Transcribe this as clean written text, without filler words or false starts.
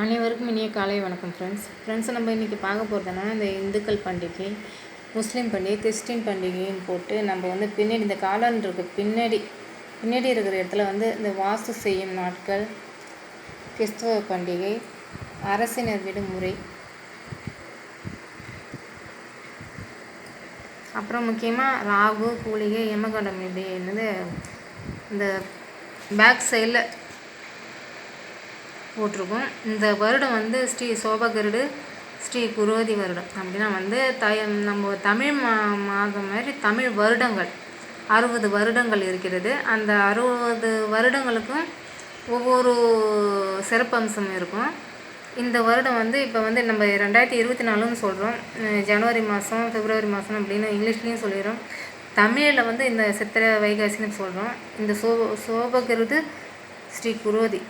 அனைவருக்கும் இனிய காலை வணக்கம் ஃப்ரெண்ட்ஸ் நம்ம இன்றைக்கி பார்க்க போகிறதுனா இந்த இந்துக்கள் பண்டிகை, முஸ்லீம் பண்டிகை, கிறிஸ்டின் பண்டிகைன்னு போட்டு நம்ம வந்து பின்னாடி இந்த காலண்டருக்கு பின்னாடி இருக்கிற இடத்துல வந்து இந்த வாஸ்து செய்யும் நாட்கள், கிறிஸ்துவ பண்டிகை, அரசினர் விடுமுறை, அப்புறம் முக்கியமாக ராகு, கூலிகை, யமகண்டம் இப்படி என்னது இந்த பேக் சைடில் போட்டிருக்கோம். இந்த வருடம் வந்து ஸ்ரீ சோபகிருது ஸ்ரீ குரோதி வருடம் அப்படின்னா வந்து நம்ம தமிழ் மாதம் மாதிரி தமிழ் வருடங்கள் 60 வருடங்கள் இருக்கிறது. அந்த 60 வருடங்களுக்கும் ஒவ்வொரு சிறப்பம்சம் இருக்கும். இந்த வருடம் வந்து இப்போ வந்து நம்ம 2024ன்னு சொல்கிறோம். ஜனவரி மாதம், பிப்ரவரி மாதம் அப்படின்னு இங்கிலீஷ்லேயும் சொல்லிடுறோம். தமிழில் வந்து இந்த சித்திரை வைகாசின்னு சொல்கிறோம். இந்த சோபகிருது ஸ்ரீ குரோதி